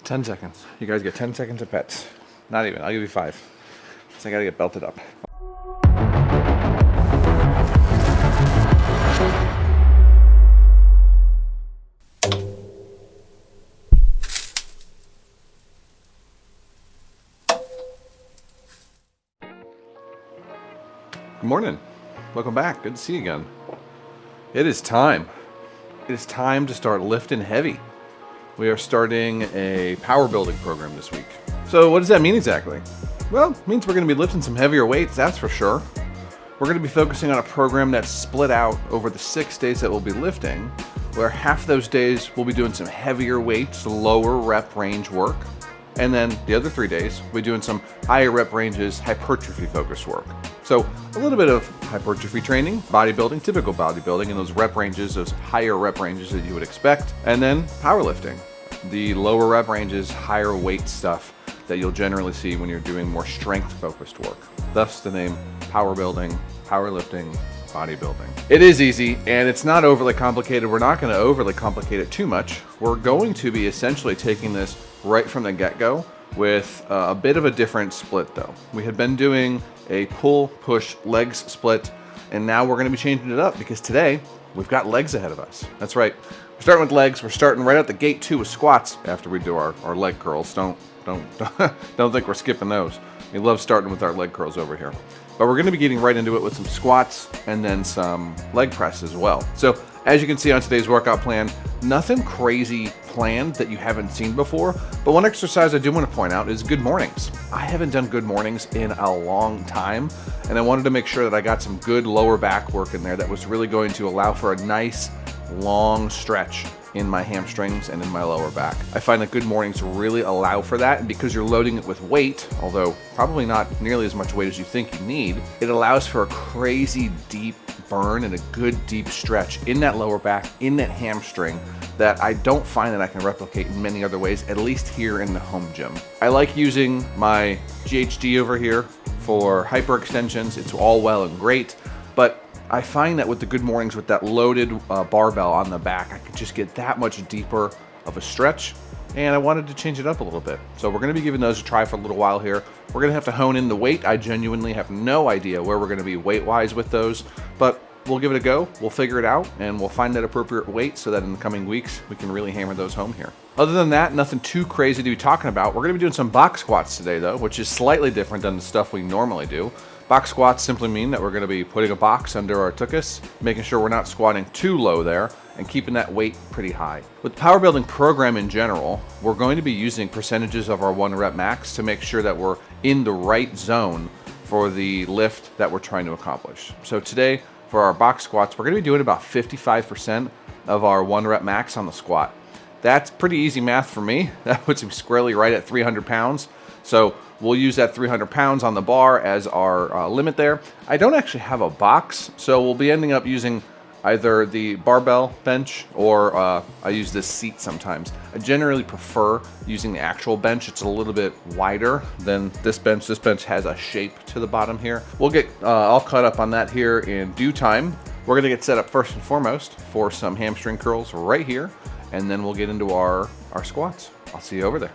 10 seconds. You guys get 10 seconds of pets. Not even. I'll give you 5. So I gotta get belted up. Good morning. Welcome back. Good to see you again. It is time. It is time to start lifting heavy. We are starting a power building program this week. So what does that mean exactly? Well, it means we're going to be lifting some heavier weights, that's for sure. We're going to be focusing on a program that's split out over the 6 days that we'll be lifting, where half those days we'll be doing some heavier weights, lower rep range work. And then the other 3 days, we'll be doing some higher rep ranges, hypertrophy focused work. So a little bit of hypertrophy training, bodybuilding, typical bodybuilding, and those rep ranges, those higher rep ranges that you would expect. And then powerlifting, the lower rep ranges, higher weight stuff that you'll generally see when you're doing more strength focused work. Thus the name power building, powerlifting, bodybuilding. It is easy and it's not overly complicated. We're not going to overly complicate it too much. We're going to be essentially taking this right from the get-go with a bit of a different split though. We had been doing a pull, push, legs split, and now we're going to be changing it up because today we've got legs ahead of us. That's right. We're starting with legs. We're starting right out the gate too with squats after we do our leg curls. Don't think we're skipping those. We love starting with our leg curls over here. But we're going to be getting right into it with some squats and then some leg press as well. So as you can see on today's workout plan, nothing crazy planned that you haven't seen before. But one exercise I do want to point out is good mornings. I haven't done good mornings in a long time, and I wanted to make sure that I got some good lower back work in there that was really going to allow for a nice long stretch in my hamstrings and in my lower back. I find that good mornings really allow for that, and because you're loading it with weight, although probably not nearly as much weight as you think you need, it allows for a crazy deep burn and a good deep stretch in that lower back, in that hamstring, that I don't find that I can replicate in many other ways, at least here in the home gym. I like using my GHD over here for hyperextensions. It's all well and great, but I find that with the good mornings with that loaded barbell on the back, I can just get that much deeper of a stretch, and I wanted to change it up a little bit. So we're going to be giving those a try for a little while here. We're going to have to hone in the weight. I genuinely have no idea where we're going to be weight-wise with those, but we'll give it a go. We'll figure it out, and we'll find that appropriate weight so that in the coming weeks, we can really hammer those home here. Other than that, nothing too crazy to be talking about. We're going to be doing some box squats today, though, which is slightly different than the stuff we normally do. Box squats simply mean that we're going to be putting a box under our tuchus, making sure we're not squatting too low there, and keeping that weight pretty high. With the power building program in general, we're going to be using percentages of our 1 rep max to make sure that we're in the right zone for the lift that we're trying to accomplish. So today, for our box squats, we're going to be doing about 55% of our 1 rep max on the squat. That's pretty easy math for me. That puts me squarely right at 300 pounds. So we'll use that 300 pounds on the bar as our limit there. I don't actually have a box, so we'll be ending up using either the barbell bench or I use this seat sometimes. I generally prefer using the actual bench. It's a little bit wider than this bench. This bench has a shape to the bottom here. We'll get all caught up on that here in due time. We're gonna get set up first and foremost for some hamstring curls right here, and then we'll get into our squats. I'll see you over there.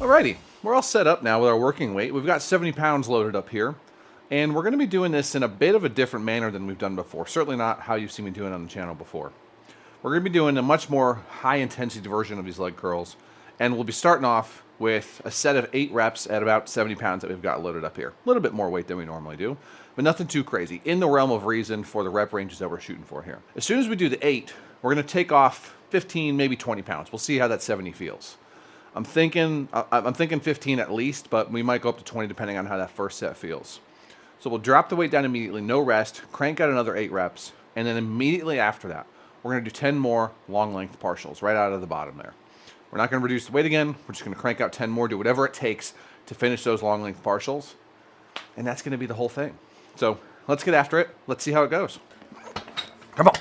Alrighty, we're all set up now with our working weight. We've got 70 pounds loaded up here, and we're going to be doing this in a bit of a different manner than we've done before. Certainly not how you've seen me doing it on the channel before. We're going to be doing a much more high-intensity version of these leg curls, and we'll be starting off with a set of 8 reps at about 70 pounds that we've got loaded up here. A little bit more weight than we normally do, but nothing too crazy, in the realm of reason for the rep ranges that we're shooting for here. As soon as we do the 8, we're going to take off 15, maybe 20 pounds. We'll see how that 70 feels. I'm thinking 15 at least, but we might go up to 20 depending on how that first set feels. So we'll drop the weight down immediately, no rest, crank out another 8 reps, and then immediately after that, we're going to do 10 more long length partials right out of the bottom there. We're not going to reduce the weight again. We're just going to crank out 10 more, do whatever it takes to finish those long length partials. And that's going to be the whole thing. So let's get after it. Let's see how it goes. Come on.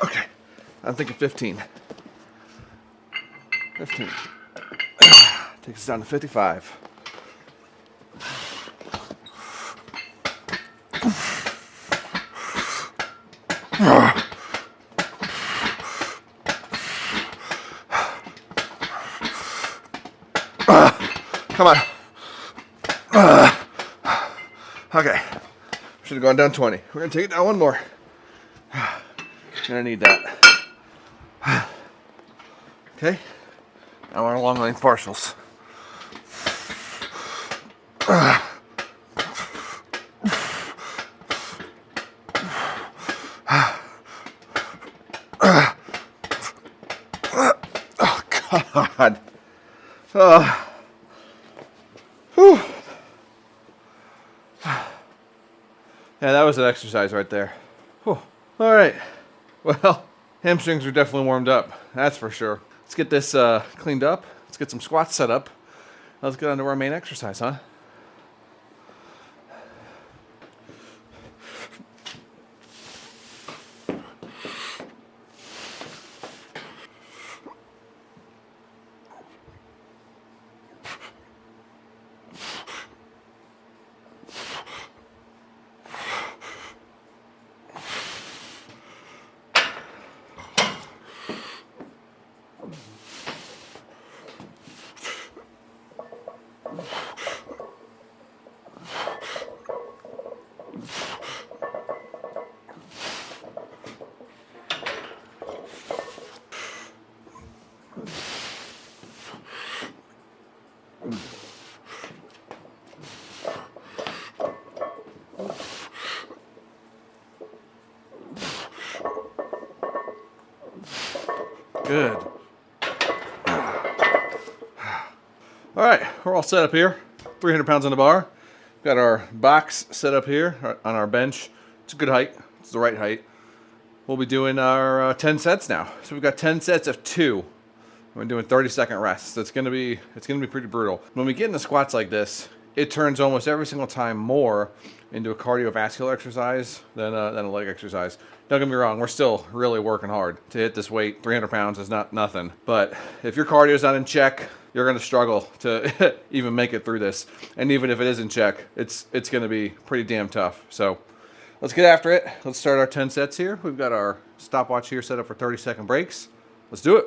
Okay. I'm thinking 15. 15. Takes us down to 55. Come on. Okay. Should have gone down 20. We're going to take it down one more. Gonna need that. Okay. Now we're on long length partials. Oh, God. Whew. Yeah, that was an exercise right there. Whew. All right. Well, hamstrings are definitely warmed up. That's for sure. Let's get this cleaned up. Let's get some squats set up. Let's get on to our main exercise, huh? Good. All right, we're all set up here. 300 pounds on the bar. Got our box set up here on our bench. It's a good height. It's the right height. We'll be doing our 10 sets now. So we've got 10 sets of 2. We're doing 30-second rests. So it's gonna be pretty brutal. When we get into squats like this, it turns almost every single time more into a cardiovascular exercise than a leg exercise. Don't get me wrong, we're still really working hard to hit this weight. 300 pounds is not nothing. But if your cardio is not in check, you're gonna struggle to even make it through this. And even if it is in check, it's gonna be pretty damn tough. So let's get after it. Let's start our 10 sets here. We've got our stopwatch here set up for 30-second breaks. Let's do it.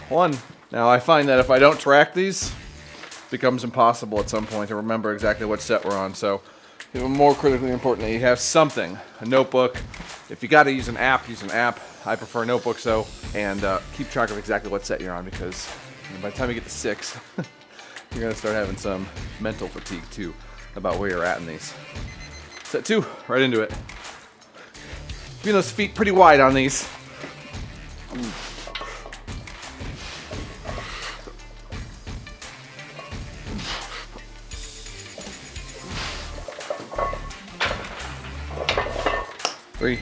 One. Now I find that if I don't track these, it becomes impossible at some point to remember exactly what set we're on. So even more critically important that you have something, a notebook. If you got to use an app, use an app. I prefer notebooks though, and keep track of exactly what set you're on, because by the time you get to 6, you're gonna start having some mental fatigue too about where you're at in these. Set 2, right into it. Keeping those feet pretty wide on these. Three.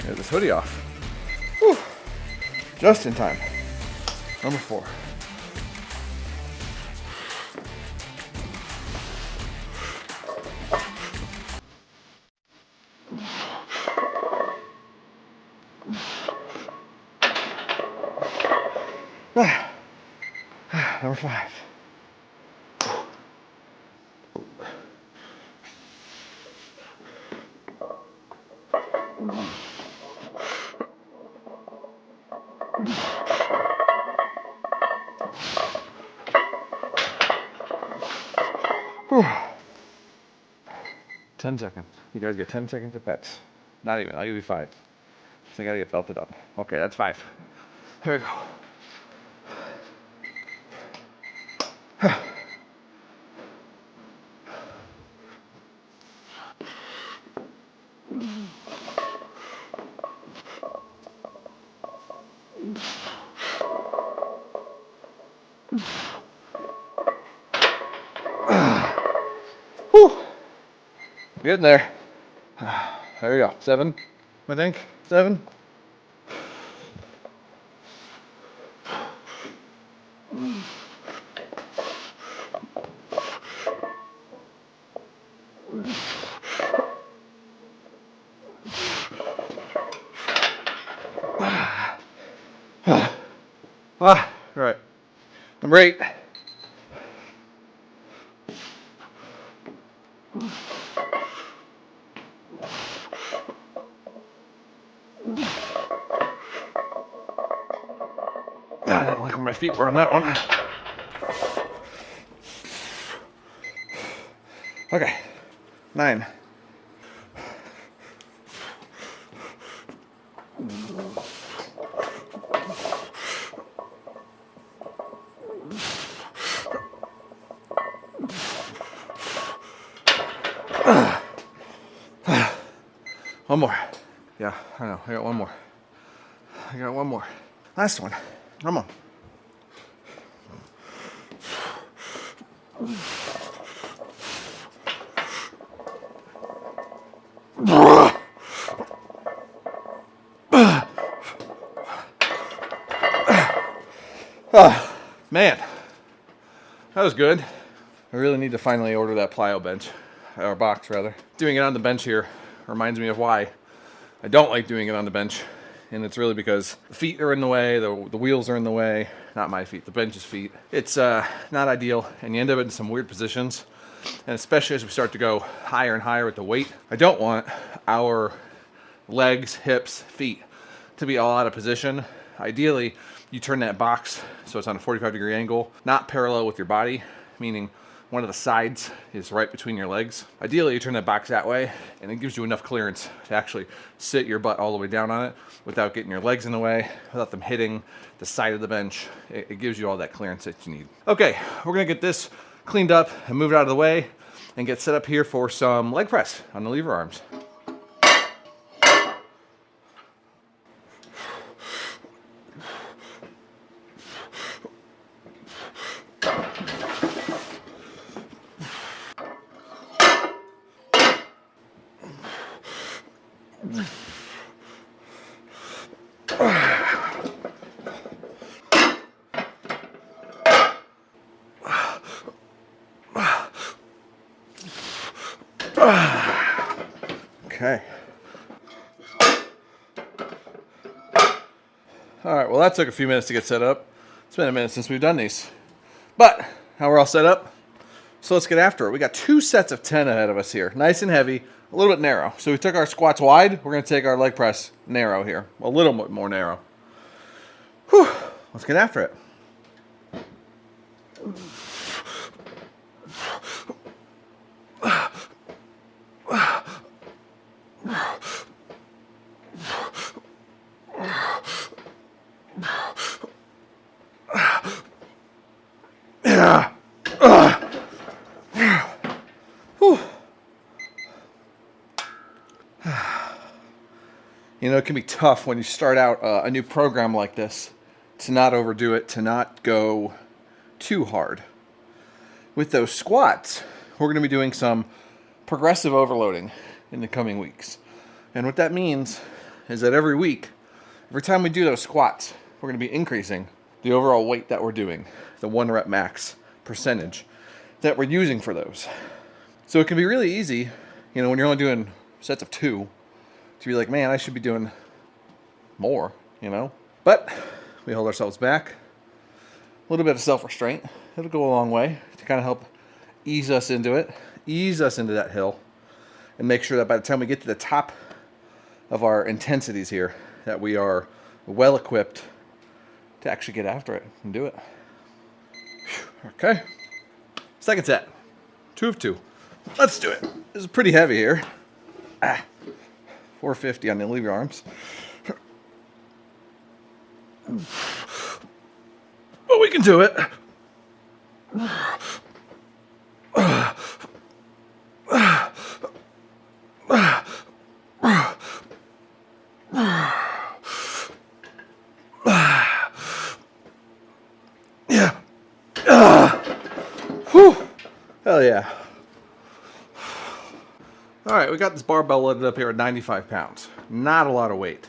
Get this hoodie off. Whew. Just in time. Number 4. Number 5. Whew. 10 seconds. You guys get 10 seconds at bets. Not even. I'll give you 5. So I gotta get belted up. Okay, that's 5. Here we go. Whew. Getting there. There we go. 7, I think. 7. Right. Number 8. I didn't like where my feet were on that one. Okay. 9. One more. Yeah, I know. I got one more. I got one more. Last one. Come on. Oh, man, that was good. I really need to finally order that plyo bench, or box rather. Doing it on the bench here reminds me of why I don't like doing it on the bench. And it's really because the feet are in the way, the wheels are in the way, not my feet, the bench's feet. It's not ideal, and you end up in some weird positions. And especially as we start to go higher and higher with the weight, I don't want our legs, hips, feet to be all out of position. Ideally, you turn that box so it's on a 45-degree angle, not parallel with your body, meaning one of the sides is right between your legs. Ideally, you turn that box that way, and it gives you enough clearance to actually sit your butt all the way down on it without getting your legs in the way, without them hitting the side of the bench. It gives you all that clearance that you need. Okay, we're gonna get this cleaned up and move it out of the way and get set up here for some leg press on the lever arms. Okay. All right, well that took a few minutes to get set up. It's been a minute since we've done these. But now we're all set up, so let's get after it. We got 2 sets of 10 ahead of us here. Nice and heavy, a little bit narrow. So we took our squats wide, we're gonna take our leg press narrow here. A little bit more narrow. Whew, let's get after it. Yeah. You know, it can be tough when you start out a new program like this to not overdo it, to not go too hard. With those squats, we're going to be doing some progressive overloading in the coming weeks. And what that means is that every week, every time we do those squats, we're going to be increasing the overall weight that we're doing, the 1 rep max percentage that we're using for those. So it can be really easy, you know, when you're only doing sets of 2, to be like, man, I should be doing more, you know? But we hold ourselves back. A little bit of self-restraint. It'll go a long way to kind of help ease us into it, ease us into that hill, and make sure that by the time we get to the top of our intensities here, that we are well equipped to actually get after it and do it. Okay. Second set. 2 of 2. Let's do it. This is pretty heavy here. 450 on the lever arms. But we can do it. Yeah. Whew. Hell yeah. All right, we got this barbell loaded up here at 95 pounds. Not a lot of weight.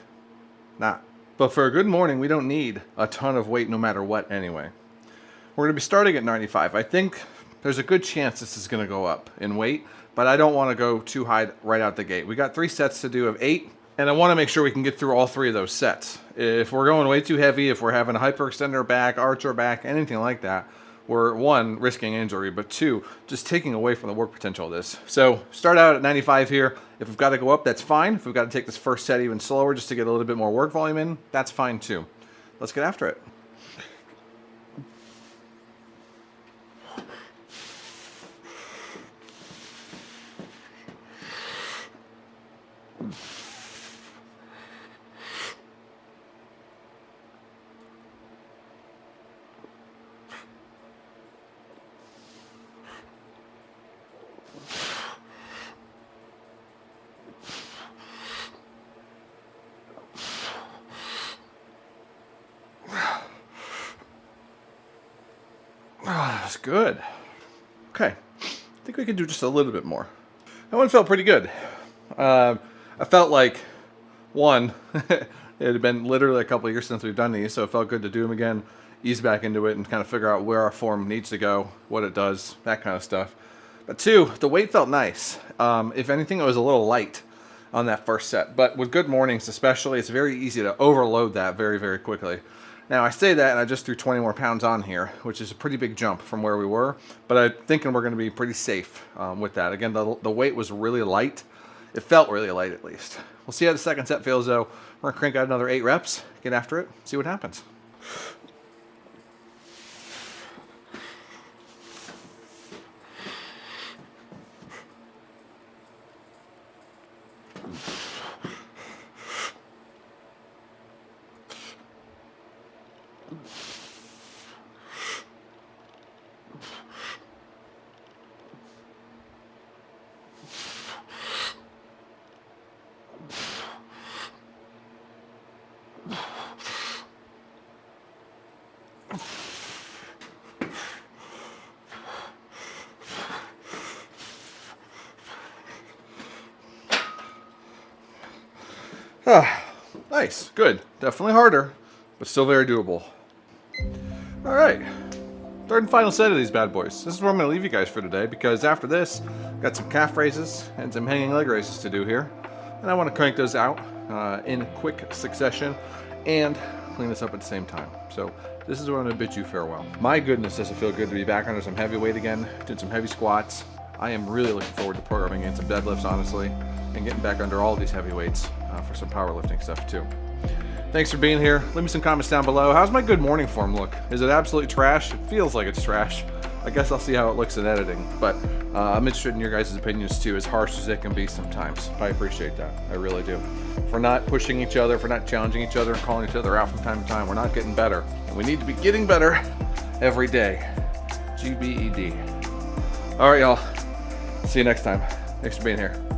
Not. But for a good morning, we don't need a ton of weight no matter what anyway. We're going to be starting at 95. I think there's a good chance this is going to go up in weight, but I don't want to go too high right out the gate. We got 3 sets to do of 8, and I want to make sure we can get through all 3 of those sets. If we're going way too heavy, if we're having a hyperextend our back, arch our back, anything like that, we're 1, risking injury, but 2, just taking away from the work potential of this. So start out at 95 here. If we've got to go up, that's fine. If we've got to take this first set even slower just to get a little bit more work volume in, that's fine too. Let's get after it. That's good. Okay, I think we could do just a little bit more. That one felt pretty good. I felt like, one, it had been literally a couple of years since we've done these, so it felt good to do them again, ease back into it, and kind of figure out where our form needs to go, what it does, that kind of stuff. But 2, the weight felt nice. If anything, it was a little light on that first set. But with good mornings especially, it's very easy to overload that very, very quickly. Now, I say that, and I just threw 20 more pounds on here, which is a pretty big jump from where we were, but I'm thinking we're going to be pretty safe with that. Again, the weight was really light. It felt really light, at least. We'll see how the second set feels, though. We're going to crank out another 8 reps, get after it, see what happens. Nice, good. Definitely harder, but still very doable. All right, third and final set of these bad boys. This is where I'm going to leave you guys for today, because after this, got some calf raises and some hanging leg raises to do here, and I want to crank those out in quick succession and clean this up at the same time. So this is where I'm going to bid you farewell. My goodness, does it feel good to be back under some heavy weight again, did some heavy squats. I am really looking forward to programming in some deadlifts, honestly, and getting back under all these heavy weights for some powerlifting stuff too. Thanks for being here. Leave me some comments down below. How's my good morning form look? Is it absolutely trash? It feels like it's trash. I guess I'll see how it looks in editing, but I'm interested in your guys' opinions too, as harsh as they can be sometimes. I appreciate that, I really do. For not pushing each other, for not challenging each other and calling each other out from time to time. We're not getting better, and we need to be getting better every day. GBED. All right, y'all. See you next time. Thanks for being here.